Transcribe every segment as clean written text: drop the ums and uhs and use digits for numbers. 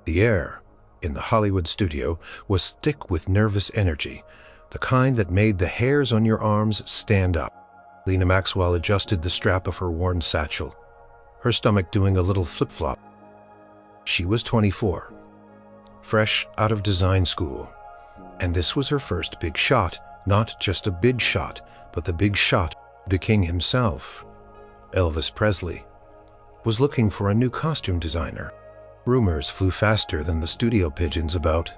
The air in the Hollywood studio was thick with nervous energy, the kind that made the hairs on your arms stand up. Lena Maxwell adjusted the strap of her worn satchel, her stomach doing a little flip-flop. She was 24, fresh out of design school, and this was her first big shot, not just a big shot, but the big shot. The king himself, Elvis Presley, was looking for a new costume designer. Rumors flew faster than the studio pigeons about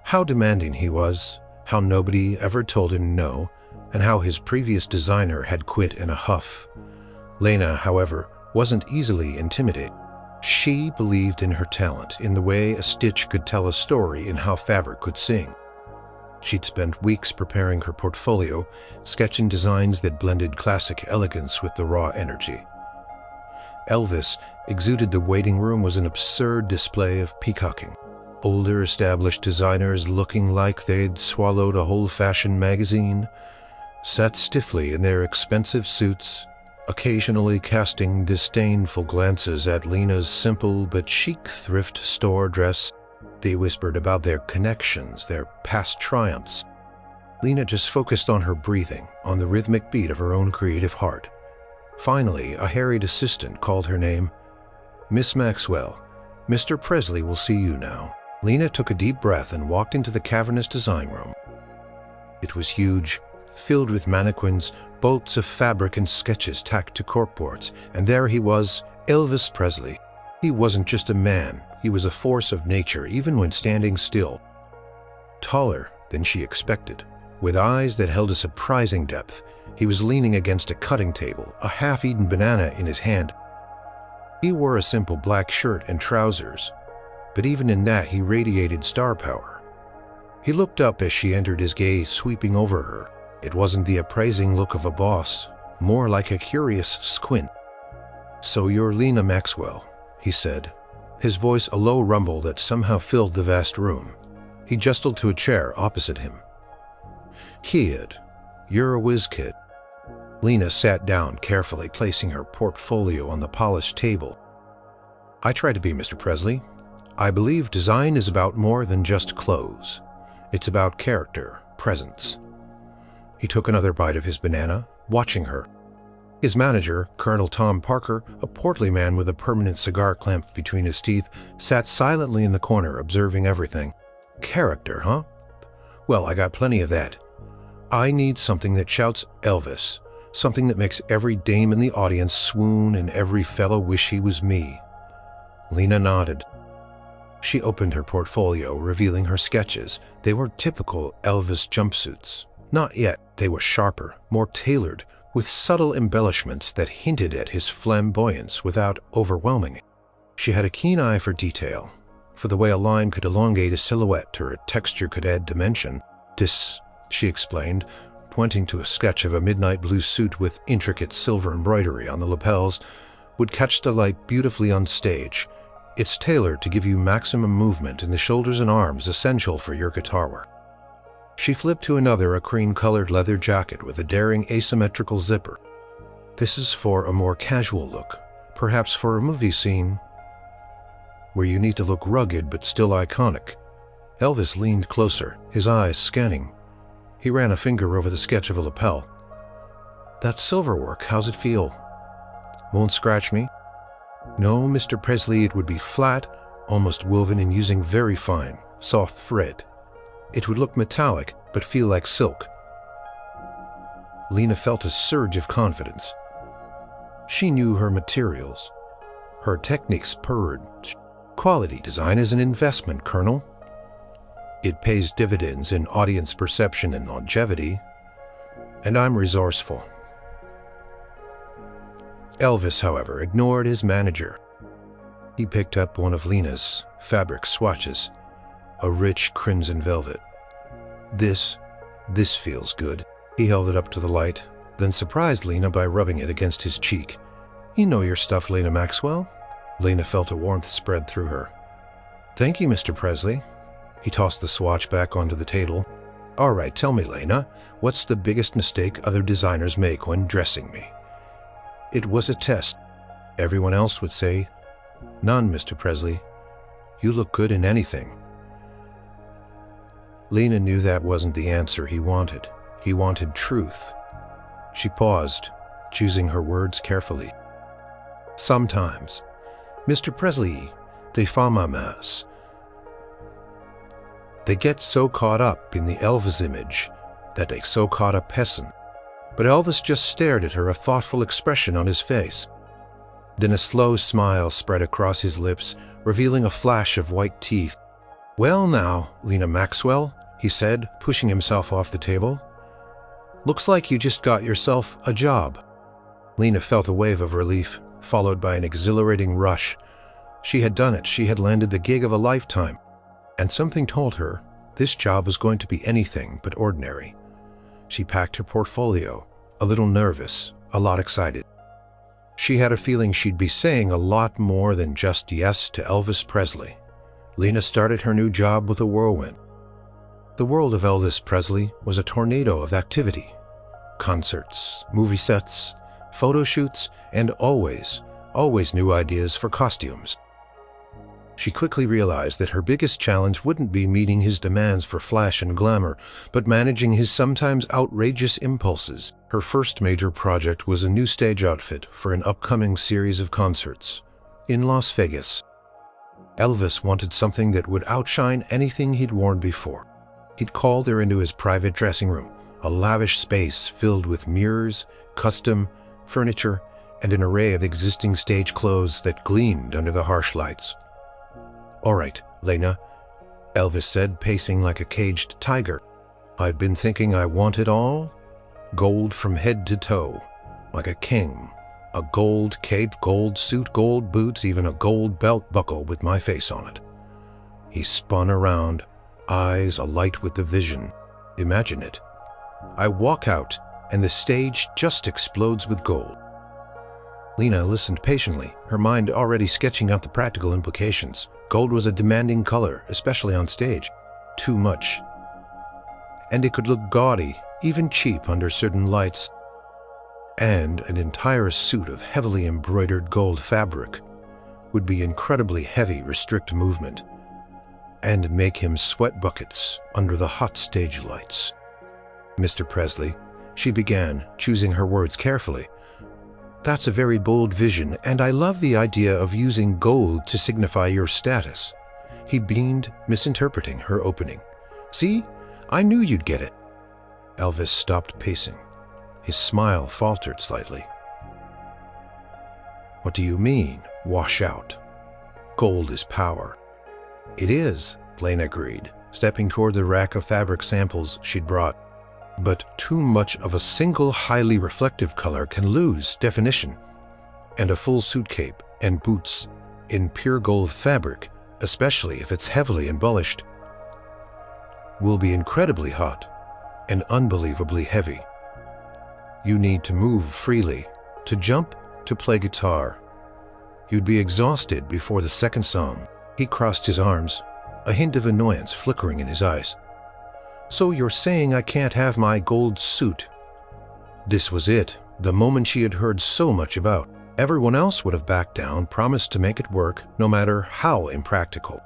how demanding he was, how nobody ever told him no, and how his previous designer had quit in a huff. Lena, however, wasn't easily intimidated. She believed in her talent, in the way a stitch could tell a story and how fabric could sing. She'd spent weeks preparing her portfolio, sketching designs that blended classic elegance with the raw energy. Elvis exuded the waiting room was an absurd display of peacocking. Older established designers looking like they'd swallowed a whole fashion magazine sat stiffly in their expensive suits, occasionally casting disdainful glances at Lena's simple but chic thrift store dress. They whispered about their connections, their past triumphs. Lena just focused on her breathing, on the rhythmic beat of her own creative heart. Finally, a harried assistant called her name. "Miss Maxwell, Mr. Presley will see you now." Lena took a deep breath and walked into the cavernous design room. It was huge, filled with mannequins, bolts of fabric and sketches tacked to corkboards, and there he was, Elvis Presley. He wasn't just a man, he was a force of nature even when standing still. Taller than she expected, with eyes that held a surprising depth, he was leaning against a cutting table, a half-eaten banana in his hand. He wore a simple black shirt and trousers, but even in that he radiated star power. He looked up as she entered, his gaze sweeping over her. It wasn't the appraising look of a boss, more like a curious squint. "So you're Lena Maxwell," he said, his voice a low rumble that somehow filled the vast room. He jostled to a chair opposite him. "Kid, you're a whiz kid." Lena sat down carefully, placing her portfolio on the polished table. "I try to be, Mr. Presley. I believe design is about more than just clothes. It's about character, presence." He took another bite of his banana, watching her. His manager, Colonel Tom Parker, a portly man with a permanent cigar clamped between his teeth, sat silently in the corner, observing everything. "Character, huh? Well, I got plenty of that. I need something that shouts Elvis, something that makes every dame in the audience swoon and every fellow wish he was me." Lena nodded. She opened her portfolio, revealing her sketches. They were typical Elvis jumpsuits. Not yet, they were sharper, more tailored, with subtle embellishments that hinted at his flamboyance without overwhelming it. She had a keen eye for detail, for the way a line could elongate a silhouette or a texture could add dimension. "This," she explained, pointing to a sketch of a midnight blue suit with intricate silver embroidery on the lapels, "would catch the light beautifully on stage. It's tailored to give you maximum movement in the shoulders and arms essential for your guitar work." She flipped to another, a cream-colored leather jacket with a daring asymmetrical zipper. "This is for a more casual look, perhaps for a movie scene where you need to look rugged but still iconic." Elvis leaned closer, his eyes scanning. He ran a finger over the sketch of a lapel. "That silver work, how's it feel? Won't scratch me?" "No, Mr. Presley, it would be flat, almost woven and using very fine, soft thread. It would look metallic, but feel like silk." Lena felt a surge of confidence. She knew her materials. Her techniques purred. "Quality design is an investment, Colonel. It pays dividends in audience perception and longevity, and I'm resourceful." Elvis, however, ignored his manager. He picked up one of Lena's fabric swatches, a rich crimson velvet. This feels good." He held it up to the light, then surprised Lena by rubbing it against his cheek. "You know your stuff, Lena Maxwell." Lena felt a warmth spread through her. "Thank you, Mr. Presley." He tossed the swatch back onto the table. "All right, tell me, Lena, what's the biggest mistake other designers make when dressing me?" "It was a test." Everyone else would say, "None, Mr. Presley. You look good in anything." Lena knew that wasn't the answer he wanted. He wanted truth. She paused, choosing her words carefully. "Sometimes, Mr. Presley, they flamboyance. They get so caught up in the Elvis image that they so caught up person." But Elvis just stared at her, a thoughtful expression on his face. Then a slow smile spread across his lips, revealing a flash of white teeth. "Well now, Lena Maxwell," he said, pushing himself off the table. "Looks like you just got yourself a job." Lena felt a wave of relief, followed by an exhilarating rush. She had done it. She had landed the gig of a lifetime. And something told her this job was going to be anything but ordinary. She packed her portfolio, a little nervous, a lot excited. She had a feeling she'd be saying a lot more than just yes to Elvis Presley. Lena started her new job with a whirlwind. The world of Elvis Presley was a tornado of activity. Concerts, movie sets, photo shoots, and always new ideas for costumes. She quickly realized that her biggest challenge wouldn't be meeting his demands for flash and glamour, but managing his sometimes outrageous impulses. Her first major project was a new stage outfit for an upcoming series of concerts in Las Vegas. Elvis wanted something that would outshine anything he'd worn before. He'd called her into his private dressing room, a lavish space filled with mirrors, custom furniture, and an array of existing stage clothes that gleamed under the harsh lights. "All right, Lena," Elvis said, pacing like a caged tiger. "I've been thinking I want it all. Gold from head to toe, like a king. A gold cape, gold suit, gold boots, even a gold belt buckle with my face on it." He spun around, eyes alight with the vision. "Imagine it. I walk out, and the stage just explodes with gold." Lena listened patiently, her mind already sketching out the practical implications. Gold was a demanding color, especially on stage. Too much. And it could look gaudy, even cheap under certain lights. And an entire suit of heavily embroidered gold fabric would be incredibly heavy, restrict movement, and make him sweat buckets under the hot stage lights. "Mr. Presley," she began, choosing her words carefully, "that's a very bold vision, and I love the idea of using gold to signify your status." He beamed, misinterpreting her opening. "See? I knew you'd get it." Elvis stopped pacing. His smile faltered slightly. "What do you mean, wash out? Gold is power." "It is," Lena agreed, stepping toward the rack of fabric samples she'd brought. "But too much of a single highly reflective color can lose definition. And a full suit cape and boots in pure gold fabric, especially if it's heavily embellished, will be incredibly hot and unbelievably heavy. You need to move freely, to jump, to play guitar. You'd be exhausted before the second song." He crossed his arms, a hint of annoyance flickering in his eyes. "So you're saying I can't have my gold suit?" This was it, the moment she had heard so much about. Everyone else would have backed down, promised to make it work, no matter how impractical.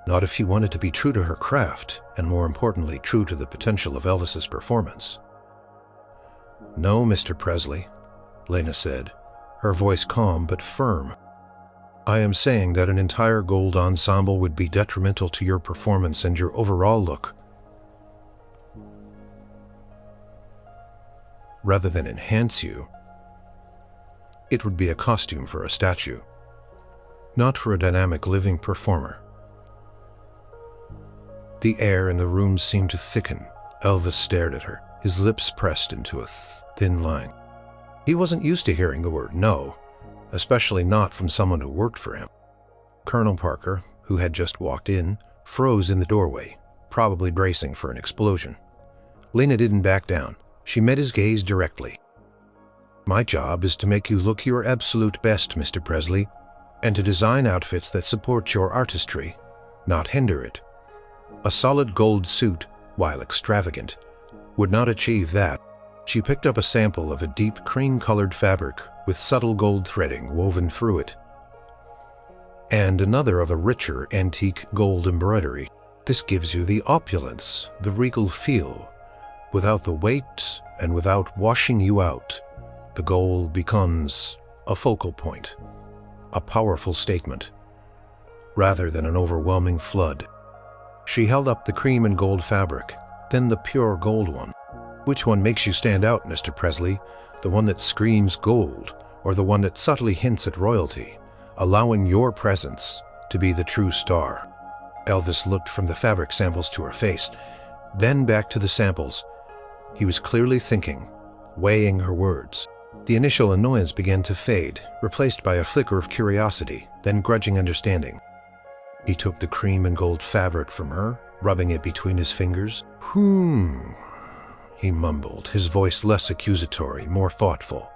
Not if she wanted to be true to her craft, and more importantly, true to the potential of Elvis's performance. "No, Mr. Presley," Lena said, her voice calm but firm. "I am saying that an entire gold ensemble would be detrimental to your performance and your overall look. Rather than enhance you, it would be a costume for a statue, not for a dynamic living performer." The air in the room seemed to thicken. Elvis stared at her, his lips pressed into a thin line. He wasn't used to hearing the word no, especially not from someone who worked for him. Colonel Parker, who had just walked in, froze in the doorway, probably bracing for an explosion. Lena didn't back down. She met his gaze directly. "My job is to make you look your absolute best, Mr. Presley, and to design outfits that support your artistry, not hinder it. A solid gold suit, while extravagant, would not achieve that." She picked up a sample of a deep cream-colored fabric with subtle gold threading woven through it. and another of a richer antique gold embroidery. This gives you the opulence, the regal feel, without the weight and without washing you out. The gold becomes a focal point, a powerful statement, rather than an overwhelming flood. She held up the cream and gold fabric, then the pure gold one. Which one makes you stand out, Mr. Presley? The one that screams gold, or the one that subtly hints at royalty, allowing your presence to be the true star? Elvis looked from the fabric samples to her face, then back to the samples. He was clearly thinking, weighing her words. The initial annoyance began to fade, replaced by a flicker of curiosity, then grudging understanding. He took the cream and gold fabric from her, rubbing it between his fingers. He mumbled, his voice less accusatory, more thoughtful.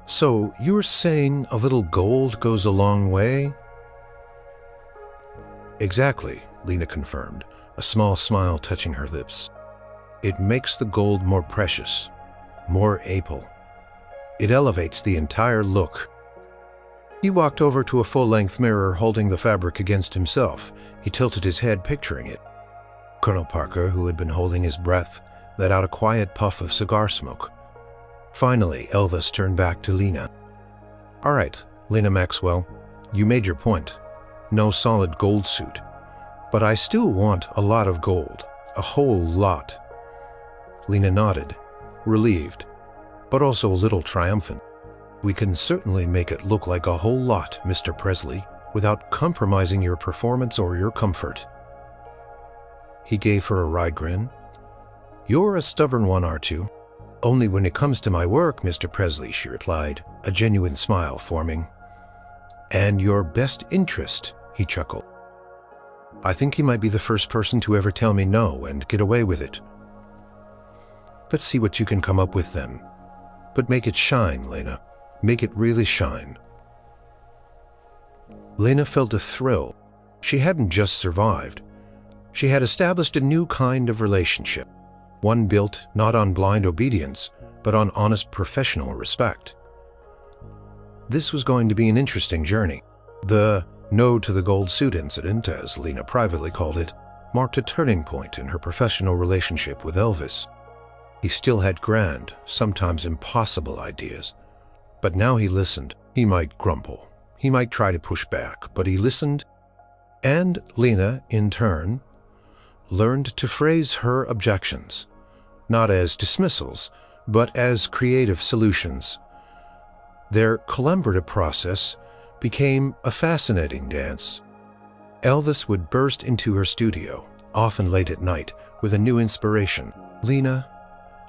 So, you're saying a little gold goes a long way? Exactly, Lena confirmed, a small smile touching her lips. It makes the gold more precious, more opal. It elevates the entire look. He walked over to a full-length mirror holding the fabric against himself. He tilted his head, picturing it. Colonel Parker, who had been holding his breath, let out a quiet puff of cigar smoke. Finally, Elvis turned back to Lena. All right, Lena Maxwell, you made your point. No solid gold suit. But I still want a lot of gold. A whole lot. Lena nodded, relieved, but also a little triumphant. We can certainly make it look like a whole lot, Mr. Presley, without compromising your performance or your comfort. He gave her a wry grin. You're a stubborn one, aren't you? Only when it comes to my work, Mr. Presley, she replied, a genuine smile forming. And your best interest, he chuckled. I think you might be the first person to ever tell me no and get away with it. Let's see what you can come up with then. But make it shine, Lena. Make it really shine. Lena felt a thrill. She hadn't just survived. She had established a new kind of relationship. One built not on blind obedience, but on honest professional respect. This was going to be an interesting journey. The no to the gold suit incident, as Lena privately called it, marked a turning point in her professional relationship with Elvis. He still had grand, sometimes impossible ideas. But now he listened. He might grumble. He might try to push back, but he listened. And Lena, in turn, learned to phrase her objections, not as dismissals, but as creative solutions. Their collaborative process became a fascinating dance. Elvis would burst into her studio, often late at night, with a new inspiration. Lena,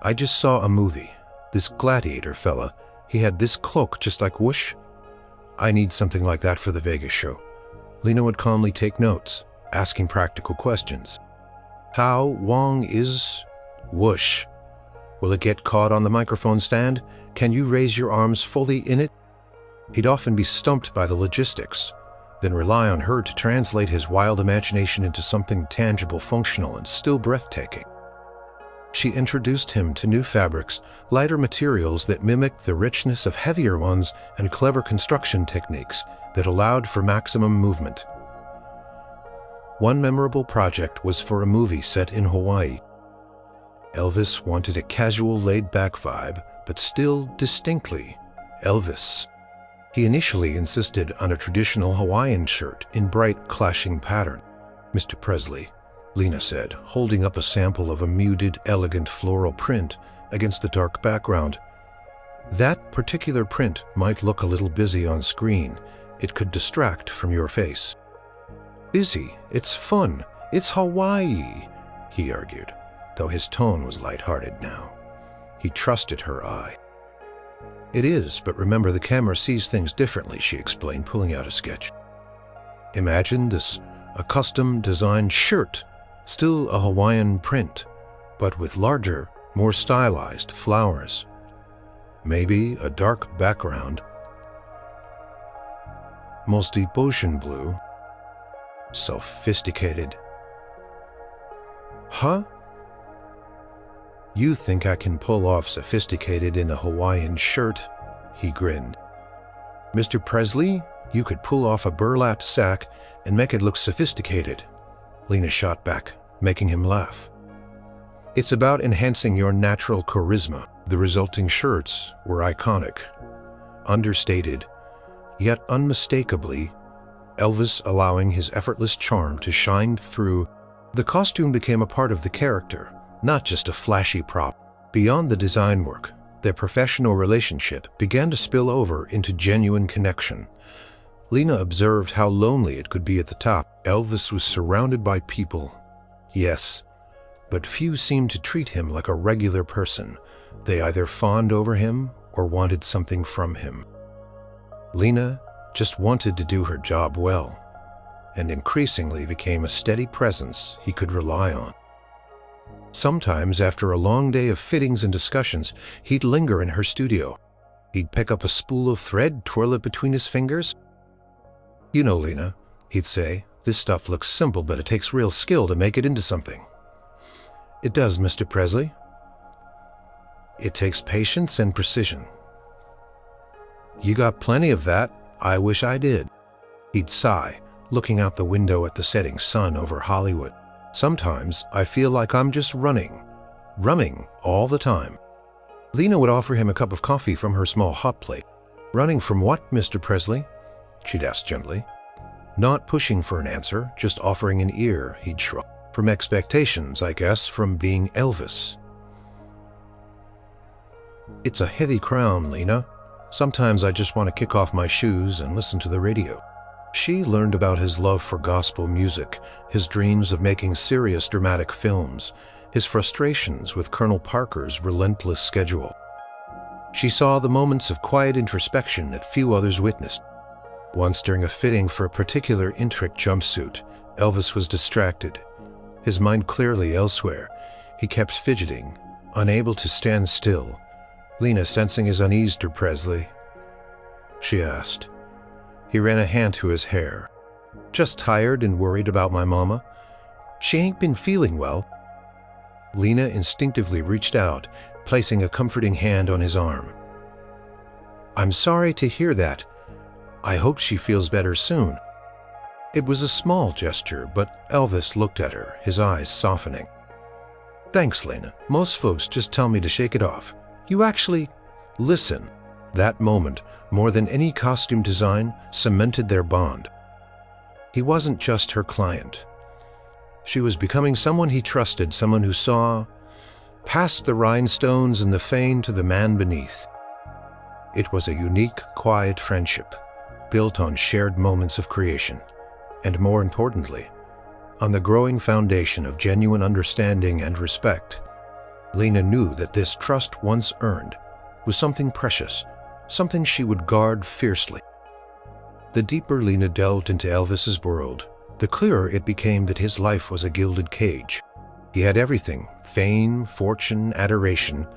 I just saw a movie. This gladiator fella, he had this cloak just like whoosh. I need something like that for the Vegas show. Lena would calmly take notes, asking practical questions. How long is whoosh? Will it get caught on the microphone stand? Can you raise your arms fully in it? He'd often be stumped by the logistics, then rely on her to translate his wild imagination into something tangible, functional, and still breathtaking. She introduced him to new fabrics, lighter materials that mimicked the richness of heavier ones, and clever construction techniques that allowed for maximum movement. One memorable project was for a movie set in Hawaii. Elvis wanted a casual, laid-back vibe, but still distinctly Elvis. He initially insisted on a traditional Hawaiian shirt in bright, clashing pattern. Mr. Presley, Lena said, holding up a sample of a muted, elegant floral print against the dark background. That particular print might look a little busy on screen. It could distract from your face. Busy, it's fun, it's Hawaii, he argued, though his tone was lighthearted now. He trusted her eye. It is, but remember the camera sees things differently, she explained, pulling out a sketch. Imagine this, a custom-designed shirt, still a Hawaiian print, but with larger, more stylized flowers. Maybe a dark background. Most deep ocean blue. Sophisticated. Huh? You think I can pull off sophisticated in a Hawaiian shirt? He grinned. Mr. Presley, You could pull off a burlap sack and make it look sophisticated. Lena shot back, making him laugh. It's about enhancing your natural charisma. The resulting shirts were iconic, understated, yet unmistakably Elvis, allowing his effortless charm to shine through. The costume became a part of the character, not just a flashy prop. Beyond the design work, their professional relationship began to spill over into genuine connection. Lena observed how lonely it could be at the top. Elvis was surrounded by people, yes, but few seemed to treat him like a regular person. They either fawned over him or wanted something from him. Lena just wanted to do her job well, and increasingly became a steady presence he could rely on. Sometimes, after a long day of fittings and discussions, he'd linger in her studio. He'd pick up a spool of thread, twirl it between his fingers. "You know, Lena," he'd say, "this stuff looks simple, but it takes real skill to make it into something." "It does, Mr. Presley. It takes patience and precision." "You got plenty of that. I wish I did." He'd sigh, looking out the window at the setting sun over Hollywood. "Sometimes I feel like I'm just running all the time." Lena would offer him a cup of coffee from her small hot plate. "Running from what, Mr. Presley?" she'd ask gently. Not pushing for an answer, just offering an ear, he'd shrug. "From expectations, I guess, from being Elvis." "It's a heavy crown, Lena. Sometimes I just want to kick off my shoes and listen to the radio." She learned about his love for gospel music, his dreams of making serious dramatic films, his frustrations with Colonel Parker's relentless schedule. She saw the moments of quiet introspection that few others witnessed. Once during a fitting for a particular intricate jumpsuit, Elvis was distracted, his mind clearly elsewhere. He kept fidgeting, unable to stand still. "Lena, sensing his unease, Mr. Presley?" she asked. He ran a hand through his hair. "Just tired and worried about my mama. She ain't been feeling well." Lena instinctively reached out, placing a comforting hand on his arm. "I'm sorry to hear that. I hope she feels better soon." It was a small gesture, but Elvis looked at her, his eyes softening. "Thanks, Lena. Most folks just tell me to shake it off. You actually listen." That moment, more than any costume design, cemented their bond. He wasn't just her client. She was becoming someone he trusted, someone who saw past the rhinestones and the fame to the man beneath. It was a unique, quiet friendship, built on shared moments of creation, and more importantly, on the growing foundation of genuine understanding and respect. Lena knew that this trust, once earned, was something precious, something she would guard fiercely. The deeper Lena delved into Elvis's world, the clearer it became that his life was a gilded cage. He had everything: fame, fortune, adoration,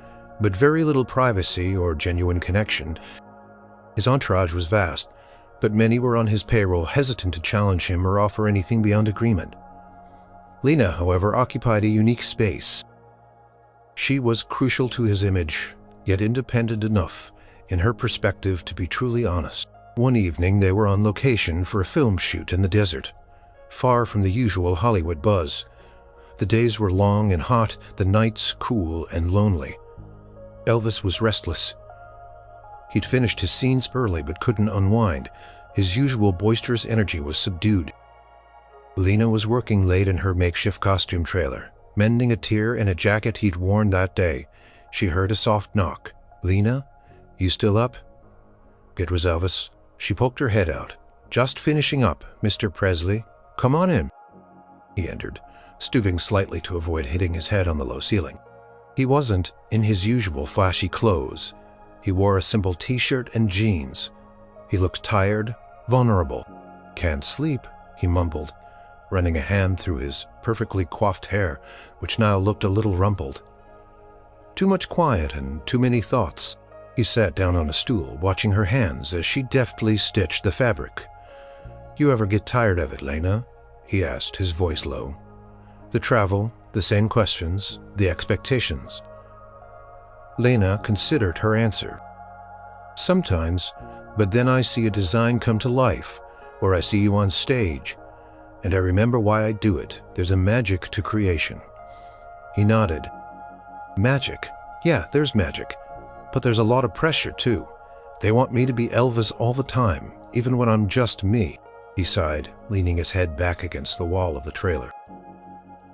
but very little privacy or genuine connection. His entourage was vast, but many were on his payroll, hesitant to challenge him or offer anything beyond agreement. Lena, however, occupied a unique space. She was crucial to his image, yet independent enough, in her perspective, to be truly honest. One evening they were on location for a film shoot in the desert, far from the usual Hollywood buzz. The days were long and hot, the nights cool and lonely. Elvis was restless. He'd finished his scenes early but couldn't unwind. His usual boisterous energy was subdued. Lena was working late in her makeshift costume trailer, mending a tear in a jacket he'd worn that day. She heard a soft knock. "Lena, you still up?" It was Elvis. She poked her head out. "Just finishing up, Mr. Presley. Come on in." He entered, stooping slightly to avoid hitting his head on the low ceiling. He wasn't in his usual flashy clothes. He wore a simple t-shirt and jeans. He looked tired, vulnerable. "Can't sleep," he mumbled, running a hand through his perfectly coiffed hair, which now looked a little rumpled. "Too much quiet and too many thoughts." He sat down on a stool, watching her hands as she deftly stitched the fabric. "You ever get tired of it, Lena?" he asked, his voice low. "The travel, the same questions, the expectations." Lena considered her answer. "Sometimes, But then I see a design come to life, or I see you on stage, and I remember why I do it. There's a magic to creation." He nodded. "Magic? Yeah, there's magic. But there's a lot of pressure, too. They want me to be Elvis all the time, even when I'm just me." He sighed, leaning his head back against the wall of the trailer.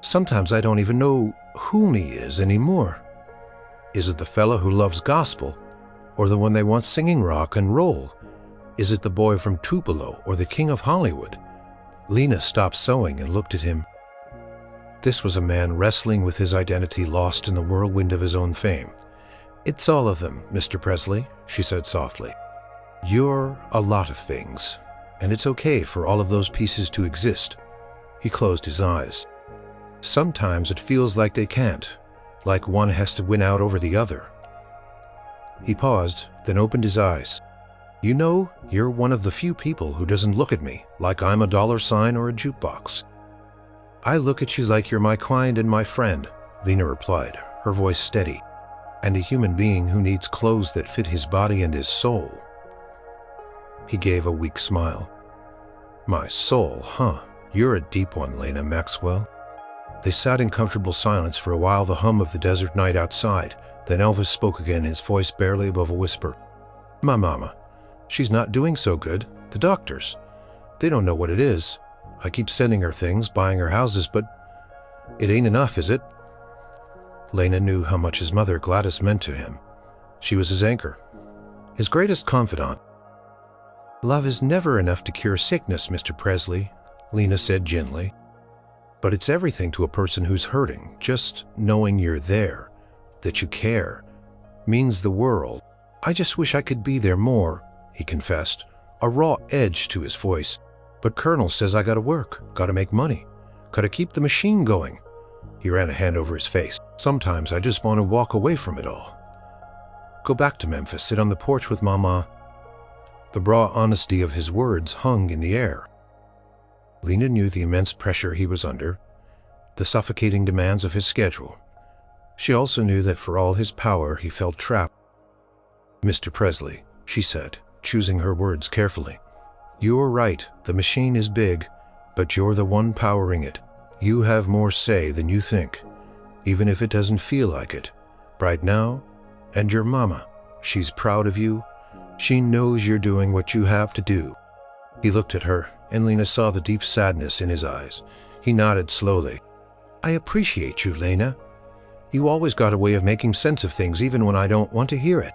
"Sometimes I don't even know who me is anymore. Is it the fella who loves gospel, or the one they want singing rock and roll? Is it the boy from Tupelo or the king of Hollywood?" Lena stopped sewing and looked at him. This was a man wrestling with his identity, lost in the whirlwind of his own fame. "It's all of them, Mr. Presley," she said softly. "You're a lot of things, and it's okay for all of those pieces to exist." He closed his eyes. "Sometimes it feels like they can't, like one has to win out over the other." He paused, then opened his eyes. "You know, you're one of the few people who doesn't look at me like I'm a dollar sign or a jukebox." "I look at you like you're my client and my friend," Lena replied, her voice steady, "and a human being who needs clothes that fit his body and his soul." He gave a weak smile. "My soul, huh? You're a deep one, Lena Maxwell." They sat in comfortable silence for a while, the hum of the desert night outside. Then Elvis spoke again, his voice barely above a whisper. "My mama, she's not doing so good. The doctors, they don't know what it is. I keep sending her things, buying her houses, but it ain't enough, is it?" Lena knew how much his mother Gladys meant to him. She was his anchor, his greatest confidant. "Love is never enough to cure sickness, Mr. Presley," Lena said gently. "But it's everything to a person who's hurting. Just knowing you're there, that you care, means the world. I just wish I could be there more," he confessed, a raw edge to his voice. "But Colonel says I gotta work, gotta make money, gotta keep the machine going." He ran a hand over his face. "Sometimes I just want to walk away from it all. Go back to Memphis, sit on the porch with Mama." The raw honesty of his words hung in the air. Lena knew the immense pressure he was under, the suffocating demands of his schedule. She also knew that for all his power, he felt trapped. "Mr. Presley," she said, choosing her words carefully, "you're right, the machine is big, but you're the one powering it. You have more say than you think, even if it doesn't feel like it. Right now, and your mama, she's proud of you. She knows you're doing what you have to do." He looked at her, and Lena saw the deep sadness in his eyes. He nodded slowly. "I appreciate you, Lena. You always got a way of making sense of things even when I don't want to hear it."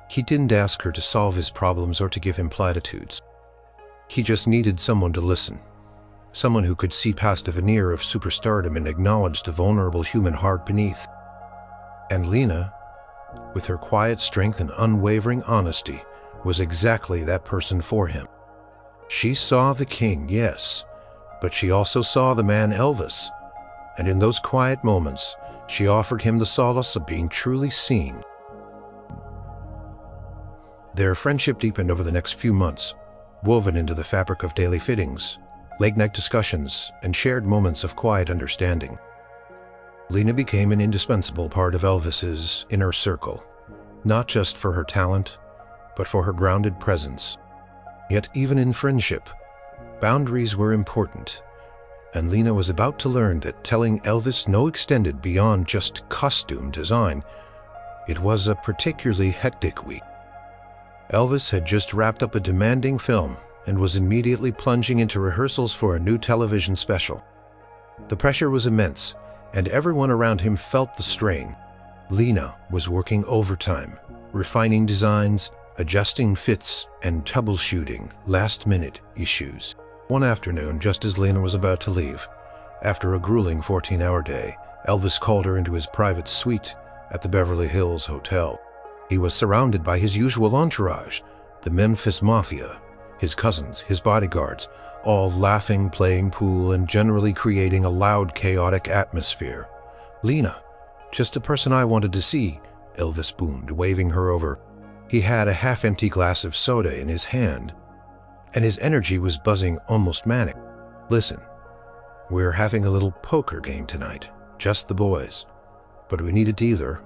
He didn't ask her to solve his problems or to give him platitudes. He just needed someone to listen. Someone who could see past a veneer of superstardom and acknowledge the vulnerable human heart beneath. And Lena, with her quiet strength and unwavering honesty, was exactly that person for him. She saw the king, yes, but she also saw the man Elvis, and in those quiet moments, she offered him the solace of being truly seen. Their friendship deepened over the next few months, woven into the fabric of daily fittings, late-night discussions, and shared moments of quiet understanding. Lena became an indispensable part of Elvis's inner circle, not just for her talent, but for her grounded presence. Yet even in friendship, boundaries were important, and Lena was about to learn that telling Elvis no extended beyond just costume design. It was a particularly hectic week. Elvis had just wrapped up a demanding film and was immediately plunging into rehearsals for a new television special. The pressure was immense, and everyone around him felt the strain. Lena was working overtime, refining designs, adjusting fits, and troubleshooting last-minute issues. One afternoon, just as Lena was about to leave, after a grueling 14-hour day, Elvis called her into his private suite at the Beverly Hills Hotel. He was surrounded by his usual entourage, the Memphis Mafia, his cousins, his bodyguards, all laughing, playing pool, and generally creating a loud, chaotic atmosphere. "Lena, just the person I wanted to see," Elvis boomed, waving her over. He had a half-empty glass of soda in his hand, and his energy was buzzing, almost manic. "Listen, we're having a little poker game tonight, just the boys. But we need a dealer.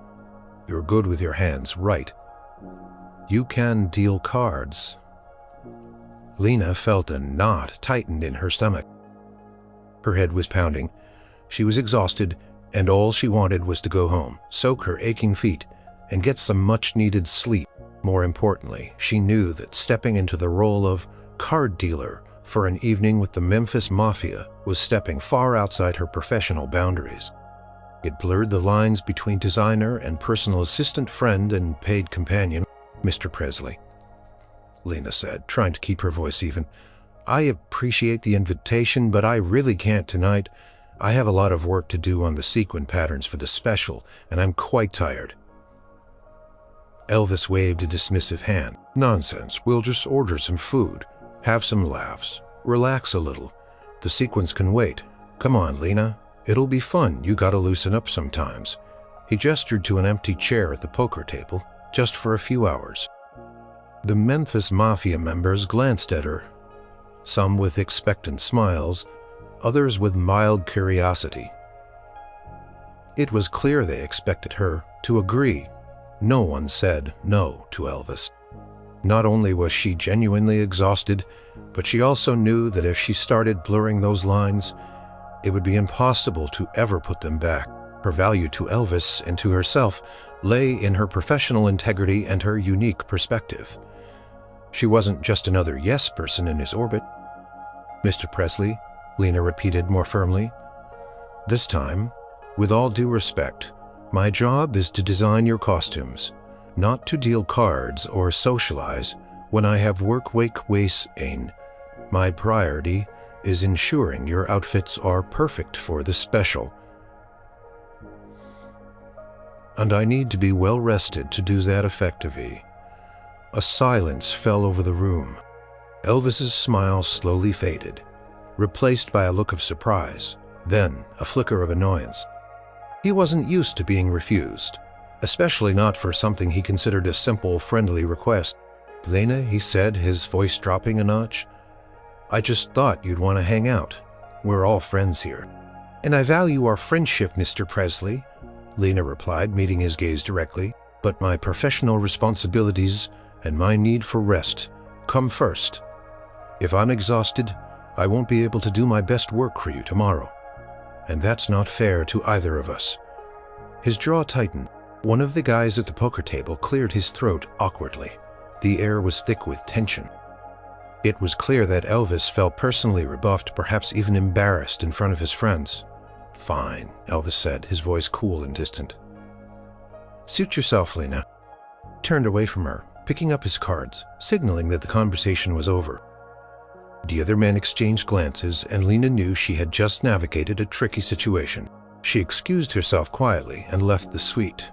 You're good with your hands, right? You can deal cards, Lena felt a knot tightened in her stomach. Her head was pounding. She was exhausted, and all she wanted was to go home, soak her aching feet, and get some much-needed sleep. More importantly, she knew that stepping into the role of card dealer for an evening with the Memphis Mafia was stepping far outside her professional boundaries. It blurred the lines between designer and personal assistant, friend and paid companion. "Mr. Presley," Lena said, trying to keep her voice even, "I appreciate the invitation, but I really can't tonight. I have a lot of work to do on the sequin patterns for the special, and I'm quite tired." Elvis waved a dismissive hand. "Nonsense, we'll just order some food, have some laughs, relax a little. The sequins can wait. Come on, Lena. It'll be fun. You gotta loosen up sometimes." He gestured to an empty chair at the poker table, "just for a few hours." The Memphis Mafia members glanced at her, some with expectant smiles, others with mild curiosity. It was clear they expected her to agree. No one said no to Elvis. Not only was she genuinely exhausted, but she also knew that if she started blurring those lines, it would be impossible to ever put them back. Her value to Elvis and to herself lay in her professional integrity and her unique perspective. She wasn't just another yes person in his orbit. "Mr. Presley," Lena repeated more firmly. "This time, with all due respect, my job is to design your costumes, not to deal cards or socialize when I have work wake ways in. My priority is ensuring your outfits are perfect for the special. And I need to be well rested to do that effectively." A silence fell over the room. Elvis's smile slowly faded, replaced by a look of surprise, then a flicker of annoyance. He wasn't used to being refused, especially not for something he considered a simple, friendly request. "Lena," he said, his voice dropping a notch, "I just thought you'd want to hang out. We're all friends here." "And I value our friendship, Mr. Presley," Lena replied, meeting his gaze directly. "But my professional responsibilities and my need for rest come first. If I'm exhausted, I won't be able to do my best work for you tomorrow. And that's not fair to either of us." His jaw tightened. One of the guys at the poker table cleared his throat awkwardly. The air was thick with tension. It was clear that Elvis felt personally rebuffed, perhaps even embarrassed in front of his friends. "Fine," Elvis said, his voice cool and distant. "Suit yourself, Lena." He turned away from her, picking up his cards, signaling that the conversation was over. The other men exchanged glances, and Lena knew she had just navigated a tricky situation. She excused herself quietly and left the suite,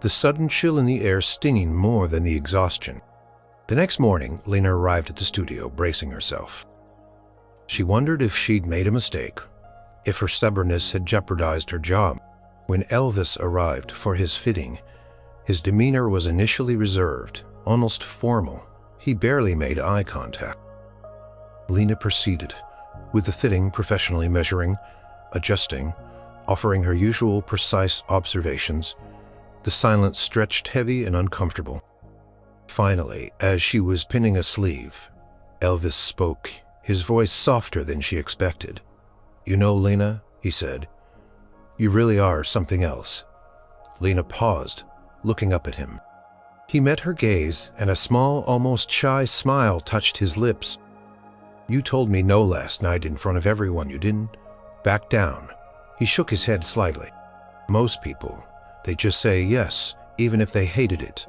the sudden chill in the air stinging more than the exhaustion. The next morning, Lena arrived at the studio, bracing herself. She wondered if she'd made a mistake, if her stubbornness had jeopardized her job. When Elvis arrived for his fitting, his demeanor was initially reserved, almost formal. He barely made eye contact. Lena proceeded, with the fitting professionally measuring, adjusting, offering her usual precise observations. The silence stretched heavy and uncomfortable. Finally, as she was pinning a sleeve, Elvis spoke, his voice softer than she expected. "You know, Lena," he said, "you really are something else." Lena paused, looking up at him. He met her gaze, and a small, almost shy smile touched his lips. "You told me no last night in front of everyone, you didn't? Back down." He shook his head slightly. "Most people, they just say yes, even if they hated it.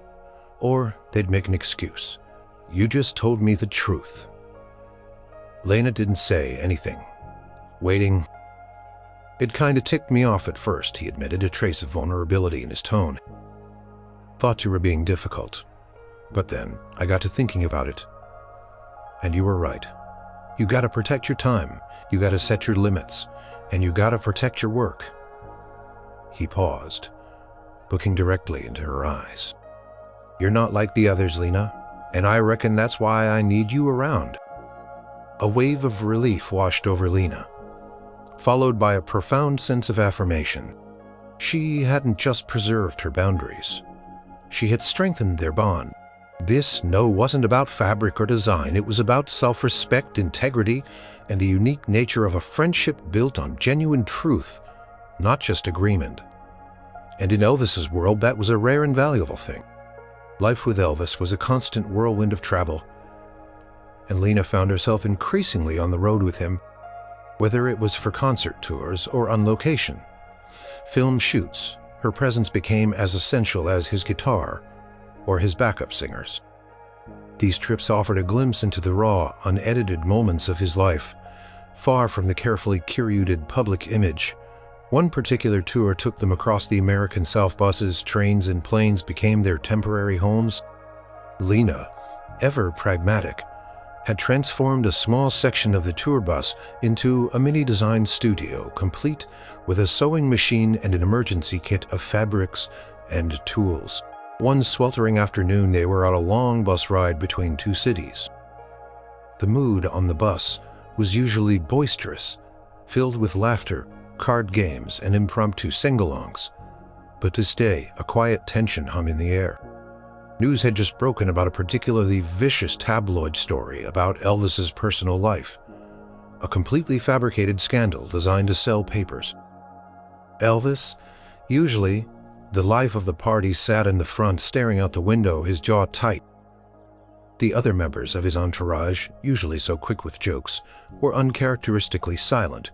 Or they'd make an excuse. You just told me the truth." Lena didn't say anything, waiting. "It kinda ticked me off at first," he admitted, a trace of vulnerability in his tone. "Thought you were being difficult. But then I got to thinking about it. And you were right. You gotta protect your time, you gotta set your limits, and you gotta protect your work." He paused, looking directly into her eyes. "You're not like the others, Lena, and I reckon that's why I need you around." A wave of relief washed over Lena, followed by a profound sense of affirmation. She hadn't just preserved her boundaries. She had strengthened their bond. This no wasn't about fabric or design. It was about self-respect, integrity, and the unique nature of a friendship built on genuine truth, not just agreement. And in Elvis's world, that was a rare and valuable thing. Life with Elvis was a constant whirlwind of travel, and Lena found herself increasingly on the road with him, whether it was for concert tours or on location. Film shoots, her presence became as essential as his guitar or his backup singers. These trips offered a glimpse into the raw, unedited moments of his life, far from the carefully curated public image. One particular tour took them across the American South. Buses, trains, and planes became their temporary homes. Lena, ever pragmatic, had transformed a small section of the tour bus into a mini-design studio, complete with a sewing machine and an emergency kit of fabrics and tools. One sweltering afternoon, they were on a long bus ride between two cities. The mood on the bus was usually boisterous, filled with laughter, card games, and impromptu sing-alongs. But this day, a quiet tension hung in the air. News had just broken about a particularly vicious tabloid story about Elvis's personal life, a completely fabricated scandal designed to sell papers. Elvis, usually the life of the party, sat in the front, staring out the window, his jaw tight. The other members of his entourage, usually so quick with jokes, were uncharacteristically silent,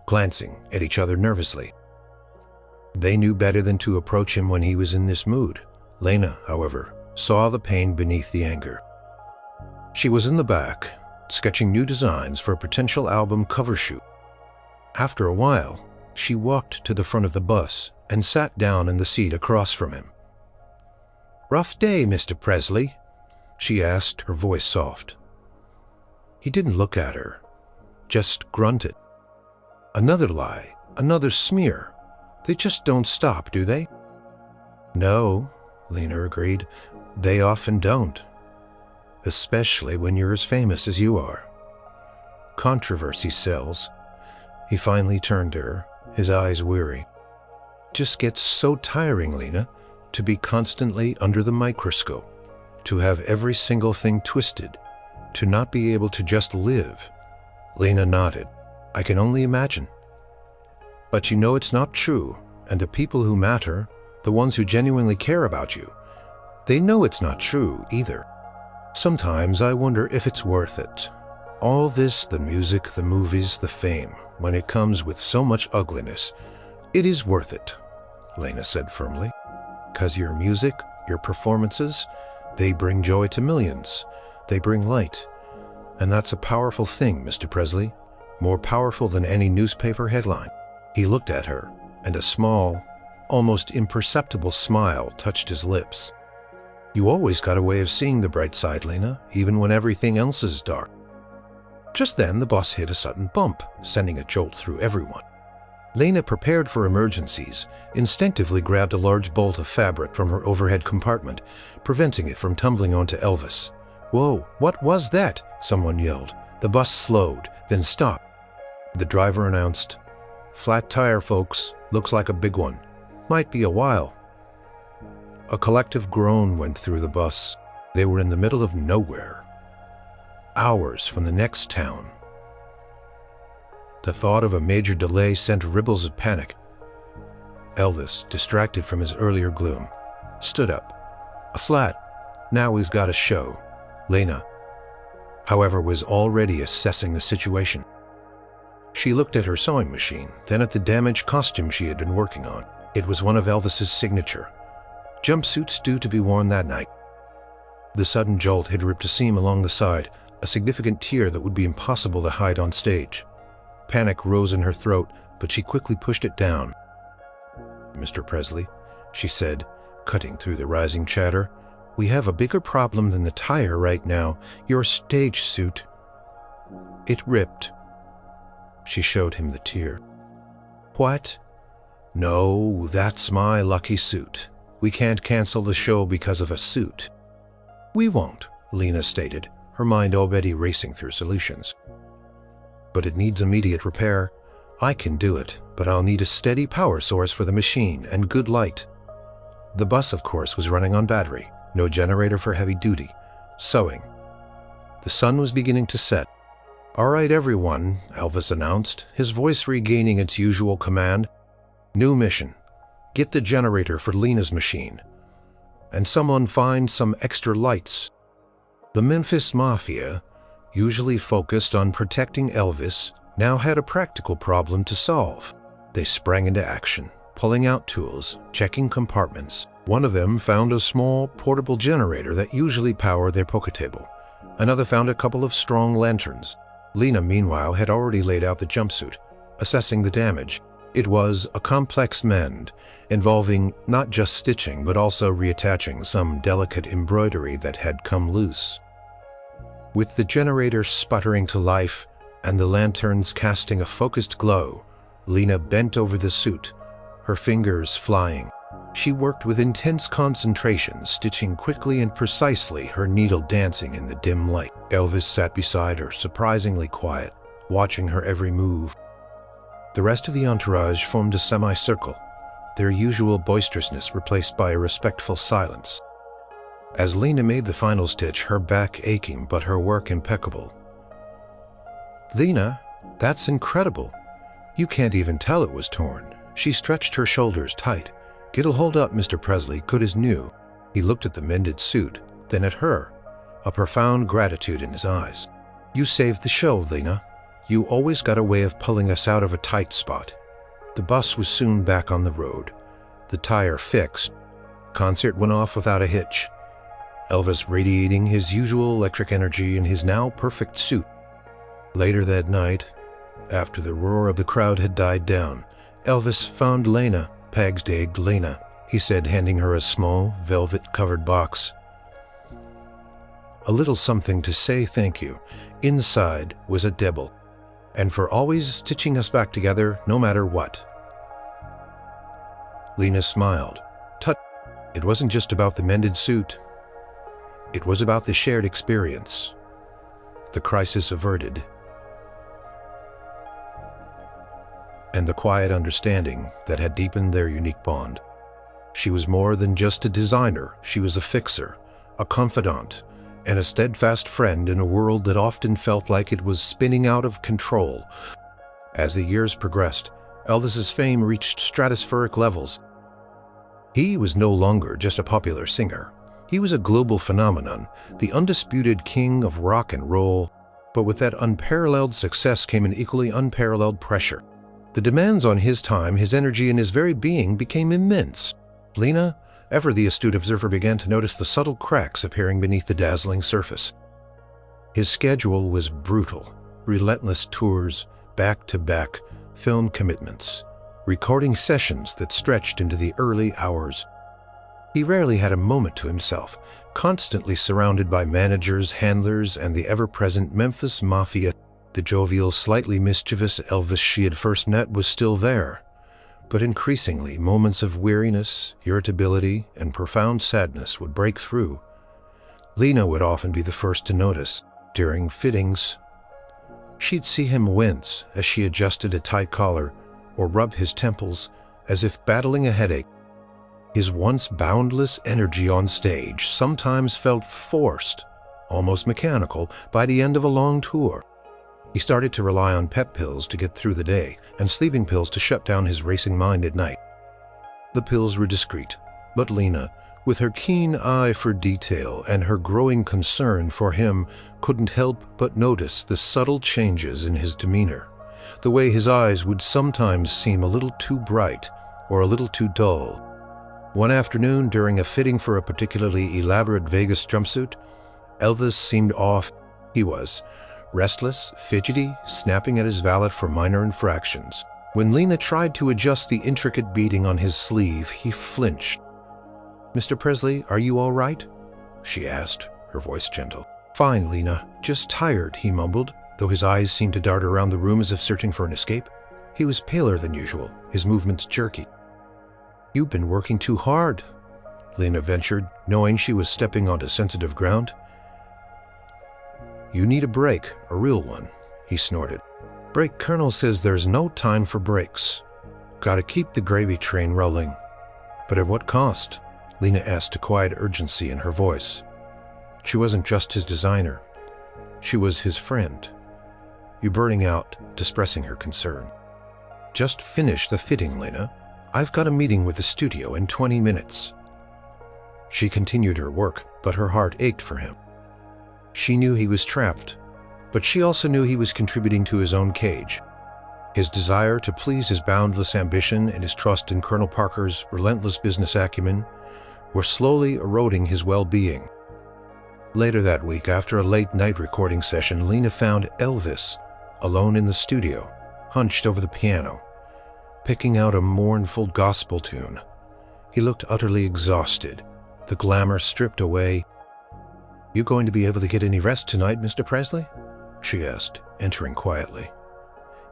glancing at each other nervously. They knew better than to approach him when he was in this mood. Lena, however, saw the pain beneath the anger. She was in the back, sketching new designs for a potential album cover shoot. After a while, she walked to the front of the bus and sat down in the seat across from him. "Rough day, Mr. Presley?" she asked, her voice soft. He didn't look at her, just grunted. Another lie, another smear. They just don't stop, do they? "No," Lena agreed. "They often don't. Especially when you're as famous as you are. Controversy sells." He finally turned to her, his eyes weary. "Just gets so tiring, Lena, to be constantly under the microscope, to have every single thing twisted, to not be able to just live." Lena nodded. "I can only imagine. But you know it's not true, and the people who matter, the ones who genuinely care about you, they know it's not true either. Sometimes I wonder if it's worth it. All this, the music, the movies, the fame, when it comes with so much ugliness, it is worth it," Lena said firmly. "'Cause your music, your performances, they bring joy to millions. They bring light. And that's a powerful thing, Mr. Presley. More powerful than any newspaper headline." He looked at her, and a small, almost imperceptible smile touched his lips. "You always got a way of seeing the bright side, Lena, even when everything else is dark." Just then, the bus hit a sudden bump, sending a jolt through everyone. Lena, prepared for emergencies, instinctively grabbed a large bolt of fabric from her overhead compartment, preventing it from tumbling onto Elvis. "Whoa, what was that?" someone yelled. The bus slowed, then stopped. The driver announced, "Flat tire, folks. Looks like a big one. Might be a while." A collective groan went through the bus. They were in the middle of nowhere, hours from the next town. The thought of a major delay sent ripples of panic. Elvis, distracted from his earlier gloom, stood up. "A flat. Now he's got a show." Lena, however, was already assessing the situation. She looked at her sewing machine, then at the damaged costume she had been working on. It was one of Elvis's signature jumpsuits due to be worn that night. The sudden jolt had ripped a seam along the side, a significant tear that would be impossible to hide on stage. Panic rose in her throat, but she quickly pushed it down. "Mr. Presley," she said, cutting through the rising chatter, "we have a bigger problem than the tire right now. Your stage suit." It ripped. She showed him the tear. "What?" "No, that's my lucky suit. We can't cancel the show because of a suit." "We won't," Lena stated, her mind already racing through solutions. "But it needs immediate repair. I can do it, but I'll need a steady power source for the machine and good light." The bus, of course, was running on battery. No generator for heavy duty. Sewing. The sun was beginning to set. "All right, everyone," Elvis announced, his voice regaining its usual command. "New mission. Get the generator for Lena's machine. And someone find some extra lights." The Memphis Mafia, usually focused on protecting Elvis, now had a practical problem to solve. They sprang into action, pulling out tools, checking compartments. One of them found a small, portable generator that usually powered their poker table. Another found a couple of strong lanterns. Lena, meanwhile, had already laid out the jumpsuit, assessing the damage. It was a complex mend, involving not just stitching but also reattaching some delicate embroidery that had come loose. With the generator sputtering to life and the lanterns casting a focused glow, Lena bent over the suit, her fingers flying. She worked with intense concentration, stitching quickly and precisely, her needle dancing in the dim light. Elvis sat beside her, surprisingly quiet, watching her every move. The rest of the entourage formed a semicircle, their usual boisterousness replaced by a respectful silence. As Lena made the final stitch, her back aching but her work impeccable. "Lena, that's incredible. You can't even tell it was torn." She stretched her shoulders tight. "It'll hold up, Mr. Presley, good as new." He looked at the mended suit, then at her, a profound gratitude in his eyes. "You saved the show, Lena. You always got a way of pulling us out of a tight spot." The bus was soon back on the road, the tire fixed. Concert went off without a hitch, Elvis radiating his usual electric energy in his now perfect suit. Later that night, after the roar of the crowd had died down, Elvis found Lena. "Peg's Lena," he said, handing her a small, velvet-covered box. "A little something to say thank you." Inside was a dibble. "And for always stitching us back together, no matter what." Lena smiled. "Tut, it wasn't just about the mended suit. It was about the shared experience." The crisis averted, and the quiet understanding that had deepened their unique bond. She was more than just a designer. She was a fixer, a confidant, and a steadfast friend in a world that often felt like it was spinning out of control. As the years progressed, Elvis's fame reached stratospheric levels. He was no longer just a popular singer. He was a global phenomenon, the undisputed king of rock and roll. But with that unparalleled success came an equally unparalleled pressure. The demands on his time, his energy, and his very being became immense. Lena, ever the astute observer, began to notice the subtle cracks appearing beneath the dazzling surface. His schedule was brutal. Relentless tours, back-to-back, film commitments, recording sessions that stretched into the early hours. He rarely had a moment to himself, constantly surrounded by managers, handlers, and the ever-present Memphis Mafia. The jovial, slightly mischievous Elvis she had first met was still there, but increasingly moments of weariness, irritability, and profound sadness would break through. Lena would often be the first to notice. During fittings, she'd see him wince as she adjusted a tight collar or rub his temples as if battling a headache. His once boundless energy on stage sometimes felt forced, almost mechanical, by the end of a long tour. He started to rely on pep pills to get through the day and sleeping pills to shut down his racing mind at night. The pills were discreet, but Lena, with her keen eye for detail and her growing concern for him, couldn't help but notice the subtle changes in his demeanor. The way his eyes would sometimes seem a little too bright or a little too dull. One afternoon, during a fitting for a particularly elaborate Vegas jumpsuit, Elvis seemed off. He was restless, fidgety, snapping at his valet for minor infractions. When Lena tried to adjust the intricate beading on his sleeve, he flinched. "Mr. Presley, are you all right?" she asked, her voice gentle. "Fine, Lena. Just tired," he mumbled, though his eyes seemed to dart around the room as if searching for an escape. He was paler than usual, his movements jerky. "You've been working too hard," Lena ventured, knowing she was stepping onto sensitive ground. "You need a break, a real one," he snorted. "Break Colonel says there's no time for breaks. Gotta keep the gravy train rolling." "But at what cost?" Lena asked, a quiet urgency in her voice. She wasn't just his designer. She was his friend. You burning out, expressing her concern. Just finish the fitting, Lena. I've got a meeting with the studio in 20 minutes. She continued her work, but her heart ached for him. She knew he was trapped, but she also knew he was contributing to his own cage. His desire to please, his boundless ambition, and his trust in Colonel Parker's relentless business acumen were slowly eroding his well-being. Later that week, after a late-night recording session, Lena found Elvis alone in the studio, hunched over the piano, picking out a mournful gospel tune. He looked utterly exhausted, the glamour stripped away. "You going to be able to get any rest tonight, Mr. Presley?" she asked, entering quietly.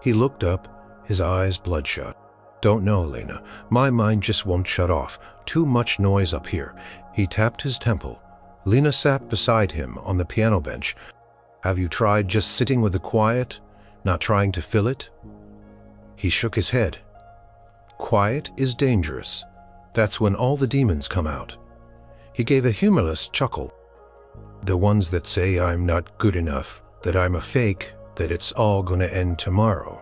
He looked up, his eyes bloodshot. "Don't know, Lena. My mind just won't shut off. Too much noise up here." He tapped his temple. Lena sat beside him on the piano bench. "Have you tried just sitting with the quiet, not trying to fill it?" He shook his head. "Quiet is dangerous. That's when all the demons come out." He gave a humorless chuckle. "The ones that say I'm not good enough, that I'm a fake, that it's all gonna end tomorrow."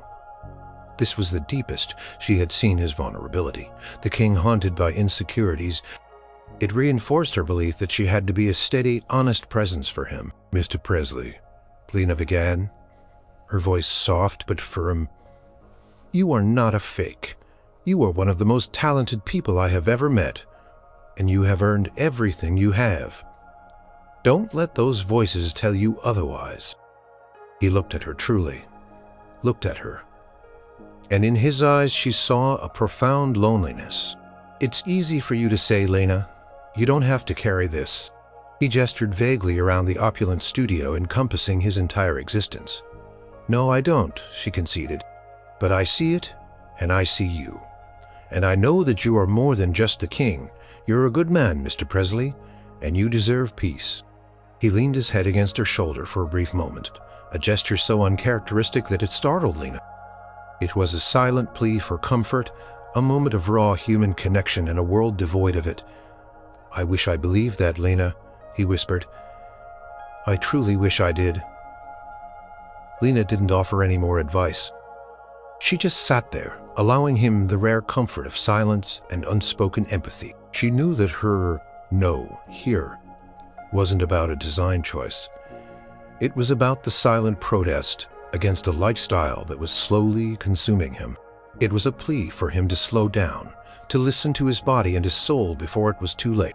This was the deepest she had seen his vulnerability. The king haunted by insecurities. It reinforced her belief that she had to be a steady, honest presence for him. "Mr. Presley," Lena began, her voice soft but firm, "you are not a fake. You are one of the most talented people I have ever met, and you have earned everything you have. Don't let those voices tell you otherwise." He looked at her truly, looked at her, and in his eyes she saw a profound loneliness. "It's easy for you to say, Lena. You don't have to carry this." He gestured vaguely around the opulent studio encompassing his entire existence. "No, I don't," she conceded. "But I see it, and I see you. And I know that you are more than just the king. You're a good man, Mr. Presley, and you deserve peace." He leaned his head against her shoulder for a brief moment, a gesture so uncharacteristic that it startled Lena. It was a silent plea for comfort, a moment of raw human connection in a world devoid of it. "I wish I believed that, Lena," he whispered. "I truly wish I did." Lena didn't offer any more advice. She just sat there, allowing him the rare comfort of silence and unspoken empathy. She knew that her "no" here wasn't about a design choice. It was about the silent protest against a lifestyle that was slowly consuming him. It was a plea for him to slow down, to listen to his body and his soul before it was too late.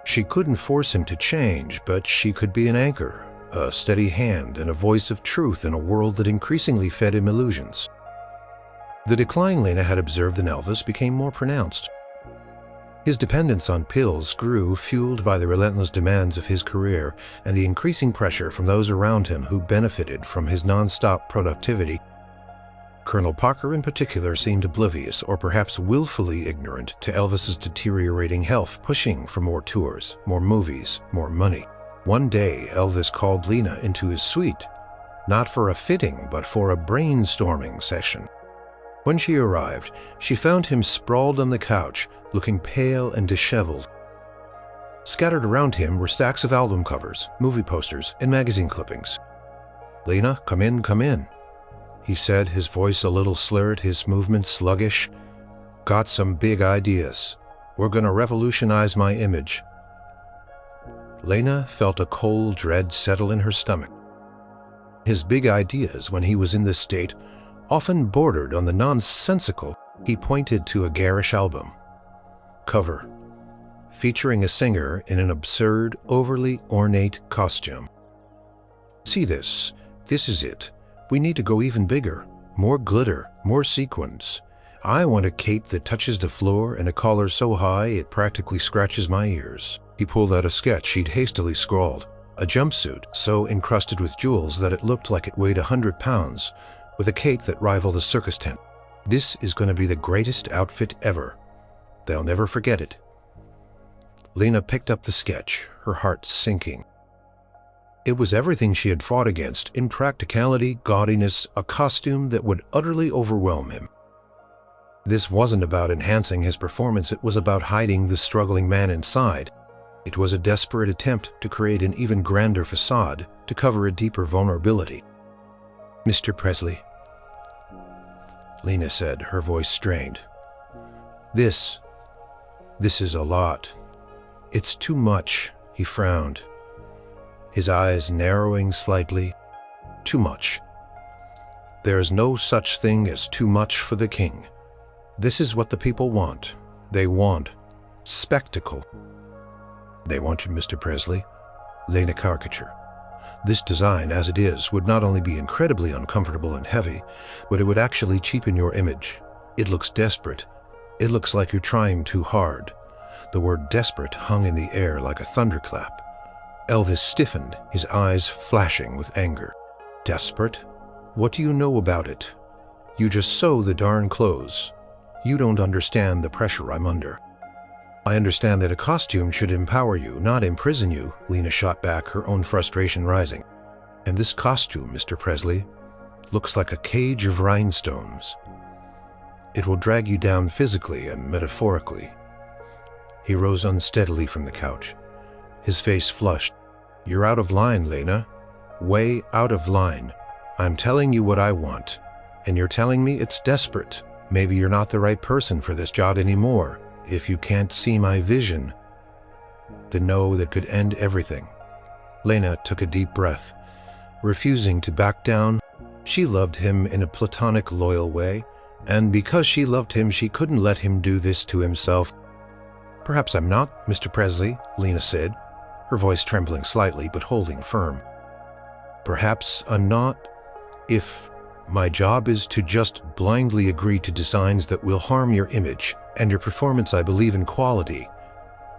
She couldn't force him to change, but she could be an anchor, a steady hand, and a voice of truth in a world that increasingly fed him illusions. The decline Lena had observed in Elvis became more pronounced. His dependence on pills grew, fueled by the relentless demands of his career and the increasing pressure from those around him who benefited from his non-stop productivity. Colonel Parker in particular seemed oblivious or perhaps willfully ignorant to Elvis's deteriorating health, pushing for more tours, more movies, more money. One day, Elvis called Lena into his suite, not for a fitting, but for a brainstorming session. When she arrived, she found him sprawled on the couch, looking pale and disheveled. Scattered around him were stacks of album covers, movie posters, and magazine clippings. "Lena, come in," he said, his voice a little slurred, his movements sluggish. "Got some big ideas. We're gonna revolutionize my image." Lena felt a cold dread settle in her stomach. His big ideas, when he was in this state, often bordered on the nonsensical. He pointed to a garish album cover, featuring a singer in an absurd, overly ornate costume. "See this? This is it. We need to go even bigger. More glitter, more sequins. I want a cape that touches the floor and a collar so high it practically scratches my ears." He pulled out a sketch he'd hastily scrawled. A jumpsuit so encrusted with jewels that it looked like it weighed 100 pounds, with a cape that rivaled a circus tent. "This is going to be the greatest outfit ever. They'll never forget it." Lena picked up the sketch, her heart sinking. It was everything she had fought against: impracticality, gaudiness, a costume that would utterly overwhelm him. This wasn't about enhancing his performance, it was about hiding the struggling man inside. It was a desperate attempt to create an even grander facade to cover a deeper vulnerability. "Mr. Presley," Lena said, her voice strained. This is a lot. It's too much," he frowned, his eyes narrowing slightly. "Too much. There's no such thing as too much for the king. This is what the people want. They want spectacle." "They want you, Mr. Presley." Lena caricature. "This design, as it is, would not only be incredibly uncomfortable and heavy, but it would actually cheapen your image. It looks desperate. It looks like you're trying too hard." The word desperate hung in the air like a thunderclap. Elvis stiffened, his eyes flashing with anger. "Desperate? What do you know about it? You just sew the darn clothes. You don't understand the pressure I'm under." "I understand that a costume should empower you, not imprison you," Lena shot back, her own frustration rising. "And this costume, Mr. Presley, looks like a cage of rhinestones. It will drag you down physically and metaphorically." He rose unsteadily from the couch, his face flushed. "You're out of line, Lena. Way out of line. I'm telling you what I want, and you're telling me it's desperate. Maybe you're not the right person for this job anymore. If you can't see my vision, the no that could end everything." Lena took a deep breath, refusing to back down. She loved him in a platonic, loyal way, and because she loved him, she couldn't let him do this to himself. "Perhaps I'm not, Mr. Presley," Lena said, her voice trembling slightly but holding firm. "Perhaps I'm not if my job is to just blindly agree to designs that will harm your image and your performance. I believe in quality.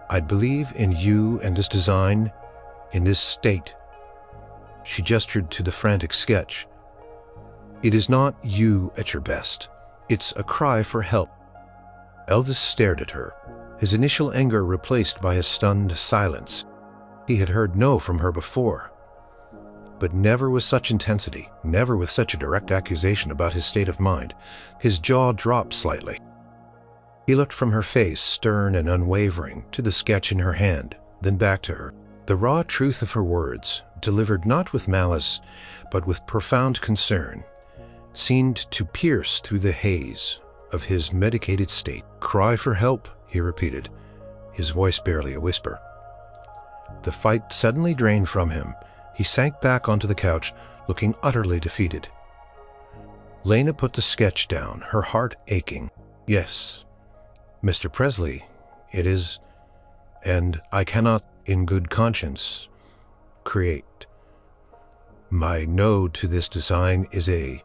I'd believe in you and this design, in this state." She gestured to the frantic sketch. "It is not you at your best. It's a cry for help." Elvis stared at her, his initial anger replaced by a stunned silence. He had heard no from her before, but never with such intensity, never with such a direct accusation about his state of mind. His jaw dropped slightly. He looked from her face, stern and unwavering, to the sketch in her hand, then back to her. The raw truth of her words, delivered not with malice, but with profound concern, seemed to pierce through the haze of his medicated state. "Cry for help," he repeated, his voice barely a whisper. The fight suddenly drained from him. He sank back onto the couch, looking utterly defeated. Lena put the sketch down, her heart aching. "Yes, Mr. Presley, it is, and I cannot, in good conscience, create. My no to this design is a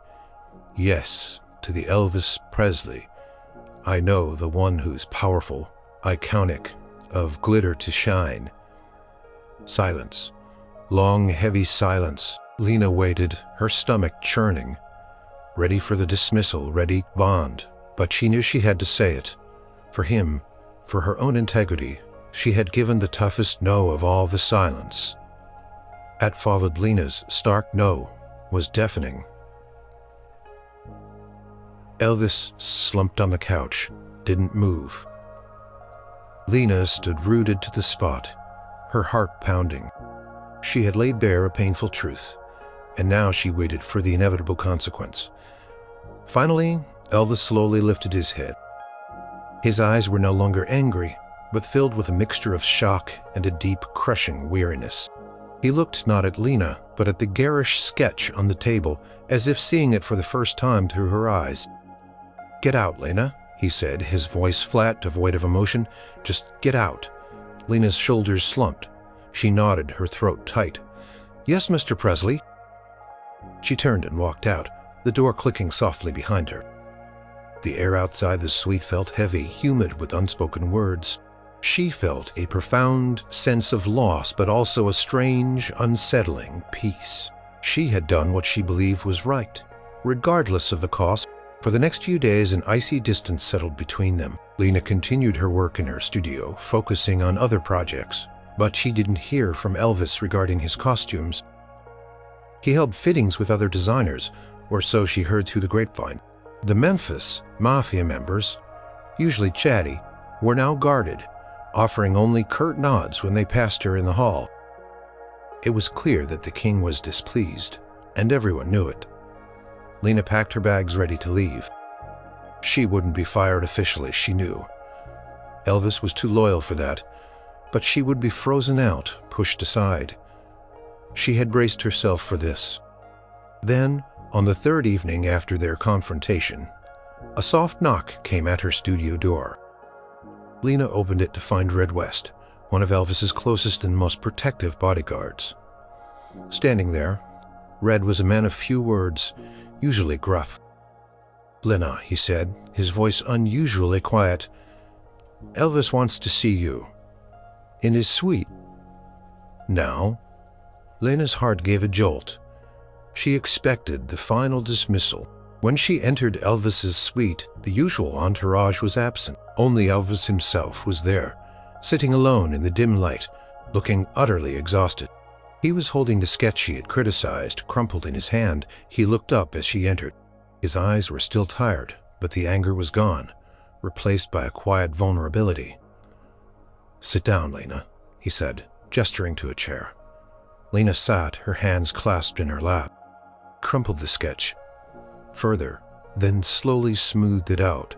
yes to the Elvis Presley. I know, the one who's powerful, iconic, of glitter to shine." Silence. Long, heavy silence. Lena waited, her stomach churning, ready for the dismissal, ready bond. But she knew she had to say it. For him, for her own integrity, she had given the toughest no of all the silence. At followed Lena's stark no was deafening. Elvis slumped on the couch, didn't move. Lena stood rooted to the spot, her heart pounding. She had laid bare a painful truth, and now she waited for the inevitable consequence. Finally, Elvis slowly lifted his head. His eyes were no longer angry, but filled with a mixture of shock and a deep, crushing weariness. He looked not at Lena, but at the garish sketch on the table, as if seeing it for the first time through her eyes. "Get out, Lena," he said, his voice flat, devoid of emotion. "Just get out." Lena's shoulders slumped. She nodded, her throat tight. "Yes, Mr. Presley." She turned and walked out, the door clicking softly behind her. The air outside the suite felt heavy, humid with unspoken words. She felt a profound sense of loss, but also a strange, unsettling peace. She had done what she believed was right, regardless of the cost. For the next few days, an icy distance settled between them. Lena continued her work in her studio, focusing on other projects, but she didn't hear from Elvis regarding his costumes. He held fittings with other designers, or so she heard through the grapevine. The Memphis Mafia members, usually chatty, were now guarded, offering only curt nods when they passed her in the hall. It was clear that the king was displeased, and everyone knew it. Lena packed her bags ready to leave. She wouldn't be fired officially, she knew. Elvis was too loyal for that, but she would be frozen out, pushed aside. She had braced herself for this. Then, on the third evening after their confrontation, a soft knock came at her studio door. Lena opened it to find Red West, one of Elvis's closest and most protective bodyguards. Standing there, Red was a man of few words, usually gruff. "Lena," he said, his voice unusually quiet, "Elvis wants to see you. In his suite." Now, Lena's heart gave a jolt. She expected the final dismissal. When she entered Elvis's suite, the usual entourage was absent. Only Elvis himself was there, sitting alone in the dim light, looking utterly exhausted. He was holding the sketch she had criticized, crumpled in his hand. He looked up as she entered. His eyes were still tired, but the anger was gone, replaced by a quiet vulnerability. "Sit down, Lena," he said, gesturing to a chair. Lena sat, her hands clasped in her lap, crumpled the sketch further, then slowly smoothed it out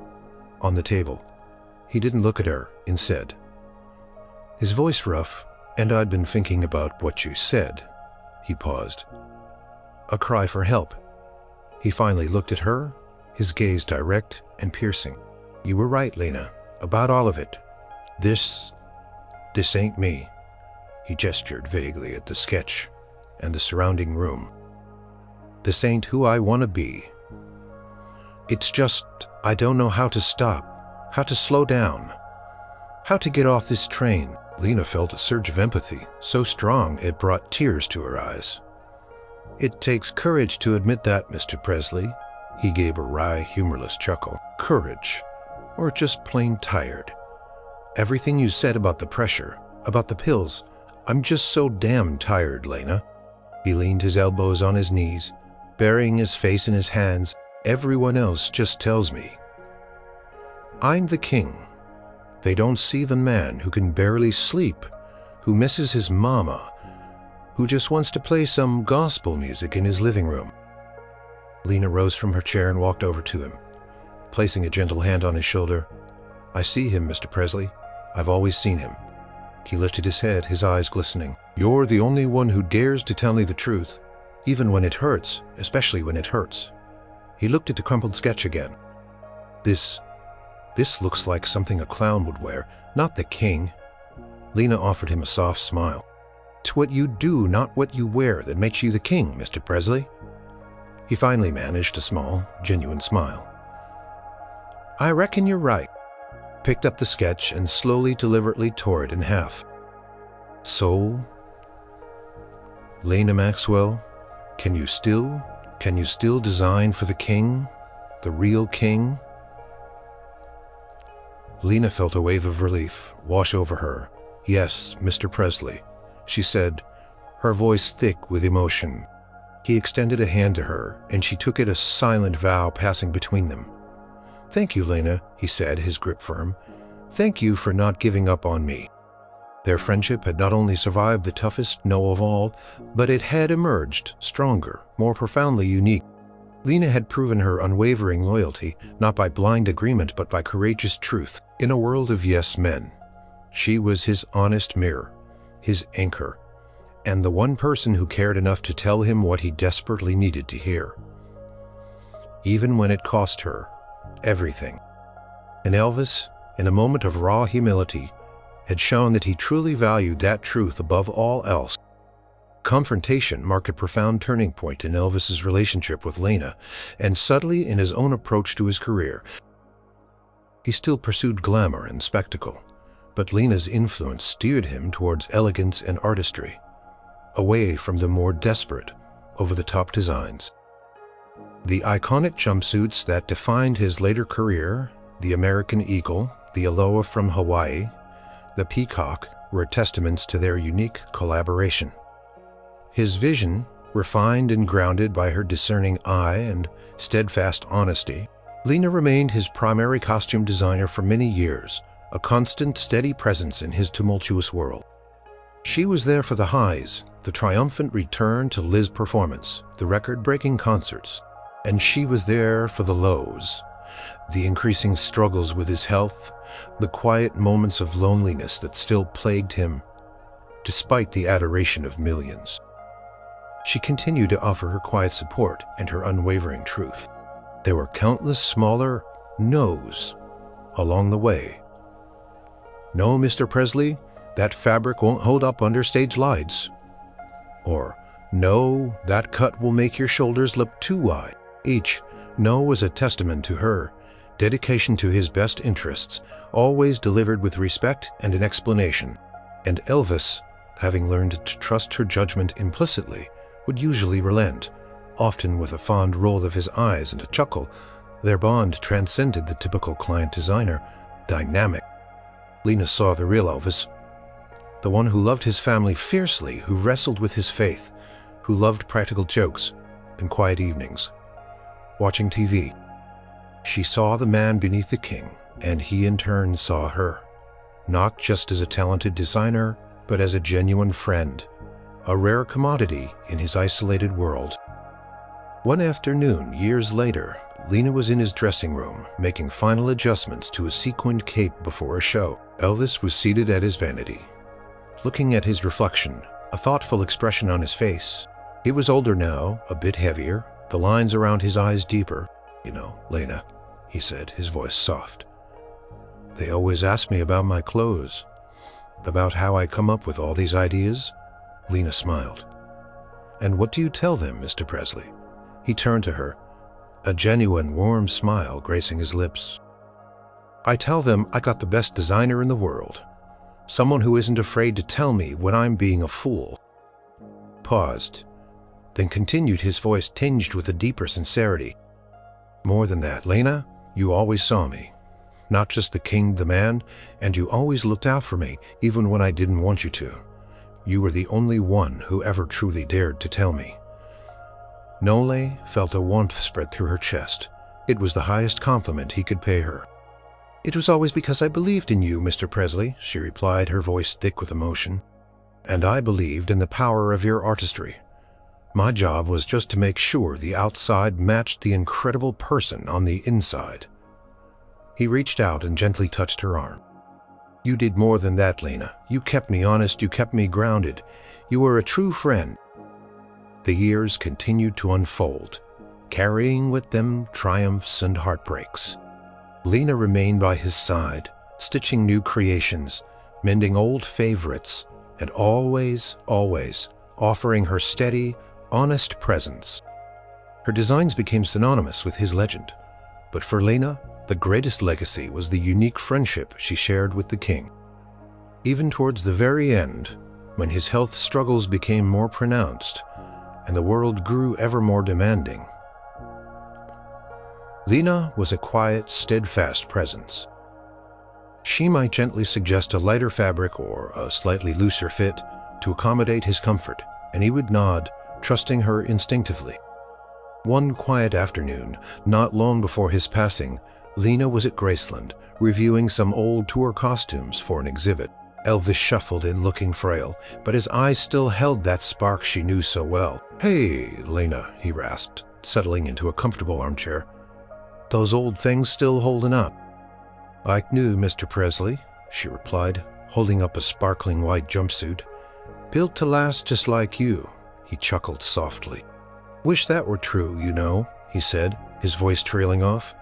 on the table. He didn't look at her, instead. His voice rough, "And I'd been thinking about what you said." He paused. A cry for help. He finally looked at her, his gaze direct and piercing. "You were right, Lena, about all of it. This ain't me." He gestured vaguely at the sketch and the surrounding room. "This ain't who I want to be. It's just, I don't know how to stop, how to slow down, how to get off this train." Lena felt a surge of empathy, so strong it brought tears to her eyes. "It takes courage to admit that, Mr. Presley." He gave a wry, humorless chuckle. "Courage, or just plain tired. Everything you said about the pressure, about the pills, I'm just so damn tired, Lena." He leaned his elbows on his knees, burying his face in his hands. "Everyone else just tells me I'm the king. They don't see the man who can barely sleep, who misses his mama, who just wants to play some gospel music in his living room." Lena rose from her chair and walked over to him, placing a gentle hand on his shoulder. "I see him, Mr. Presley. I've always seen him." He lifted his head, his eyes glistening. "You're the only one who dares to tell me the truth, even when it hurts, especially when it hurts." He looked at the crumpled sketch again. This looks like something a clown would wear, not the king." Lena offered him a soft smile. "It's what you do, not what you wear, that makes you the king, Mr. Presley." He finally managed a small, genuine smile. "I reckon you're right." Picked up the sketch and slowly, deliberately tore it in half. "So, Lena Maxwell, can you still design for the king, the real king?" Lena felt a wave of relief wash over her. "Yes, Mr. Presley," she said, her voice thick with emotion. He extended a hand to her, and she took it, a silent vow passing between them. "Thank you, Lena," he said, his grip firm. "Thank you for not giving up on me." Their friendship had not only survived the toughest no of all, but it had emerged stronger, more profoundly unique. Lena had proven her unwavering loyalty, not by blind agreement but by courageous truth. In a world of yes men, she was his honest mirror, his anchor, and the one person who cared enough to tell him what he desperately needed to hear, even when it cost her everything. And Elvis, in a moment of raw humility, had shown that he truly valued that truth above all else. Confrontation marked a profound turning point in Elvis's relationship with Lena, and subtly in his own approach to his career. He still pursued glamour and spectacle, but Lena's influence steered him towards elegance and artistry, away from the more desperate, over-the-top designs. The iconic jumpsuits that defined his later career, the American Eagle, the Aloha from Hawaii, the Peacock, were testaments to their unique collaboration. His vision, refined and grounded by her discerning eye and steadfast honesty, Lena remained his primary costume designer for many years, a constant, steady presence in his tumultuous world. She was there for the highs, the triumphant return to Liz's performance, the record-breaking concerts, and she was there for the lows, the increasing struggles with his health, the quiet moments of loneliness that still plagued him, despite the adoration of millions. She continued to offer her quiet support and her unwavering truth. There were countless smaller no's along the way. "No, Mr. Presley, that fabric won't hold up under stage lights." Or, "No, that cut will make your shoulders look too wide." Each no was a testament to her dedication to his best interests, always delivered with respect and an explanation. And Elvis, having learned to trust her judgment implicitly, would usually relent, often with a fond roll of his eyes and a chuckle. Their bond transcended the typical client-designer dynamic. Lena saw the real Elvis, the one who loved his family fiercely, who wrestled with his faith, who loved practical jokes and quiet evenings. Watching TV, she saw the man beneath the king, and he in turn saw her, not just as a talented designer, but as a genuine friend, a rare commodity in his isolated world. One afternoon, years later, Lena was in his dressing room, making final adjustments to a sequined cape before a show. Elvis was seated at his vanity, looking at his reflection, a thoughtful expression on his face. He was older now, a bit heavier, the lines around his eyes deeper. "You know, Lena," he said, his voice soft, "they always ask me about my clothes, about how I come up with all these ideas." Lena smiled. "And what do you tell them, Mr. Presley?" He turned to her, a genuine, warm smile gracing his lips. "I tell them I got the best designer in the world, someone who isn't afraid to tell me when I'm being a fool." Paused, then continued, his voice tinged with a deeper sincerity. "More than that, Lena, you always saw me. Not just the king, the man, and you always looked out for me, even when I didn't want you to. You were the only one who ever truly dared to tell me." Nole felt a warmth spread through her chest. It was the highest compliment he could pay her. "It was always because I believed in you, Mr. Presley," she replied, her voice thick with emotion. "And I believed in the power of your artistry. My job was just to make sure the outside matched the incredible person on the inside." He reached out and gently touched her arm. "You did more than that, Lena. You kept me honest, you kept me grounded. You were a true friend." The years continued to unfold, carrying with them triumphs and heartbreaks. Lena remained by his side, stitching new creations, mending old favorites, and always, always offering her steady, honest presence. Her designs became synonymous with his legend. But for Lena, the greatest legacy was the unique friendship she shared with the king. Even towards the very end, when his health struggles became more pronounced and the world grew ever more demanding, Lena was a quiet, steadfast presence. She might gently suggest a lighter fabric or a slightly looser fit to accommodate his comfort, and he would nod, trusting her instinctively. One quiet afternoon, not long before his passing, Lena was at Graceland, reviewing some old tour costumes for an exhibit. Elvis shuffled in, looking frail, but his eyes still held that spark she knew so well. "Hey, Lena," he rasped, settling into a comfortable armchair. "Those old things still holding up?" "Like new, Mr. Presley," she replied, holding up a sparkling white jumpsuit. "Built to last just like you." He chuckled softly. "Wish that were true, you know," he said, his voice trailing off.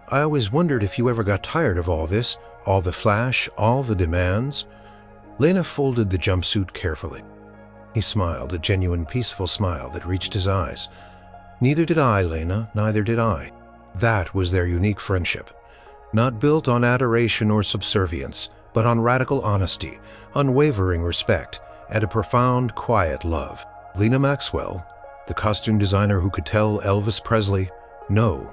"I always wondered if you ever got tired of all this, all the flash, all the demands." Lena folded the jumpsuit carefully. He smiled, a genuine, peaceful smile that reached his eyes. "Neither did I, Lena, neither did I." That was their unique friendship, not built on adoration or subservience, but on radical honesty, unwavering respect, and a profound, quiet love. Lena Maxwell, the costume designer who could tell Elvis Presley no,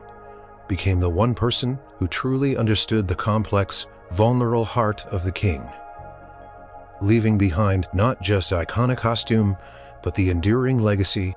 became the one person who truly understood the complex, vulnerable heart of the king, leaving behind not just iconic costume, but the enduring legacy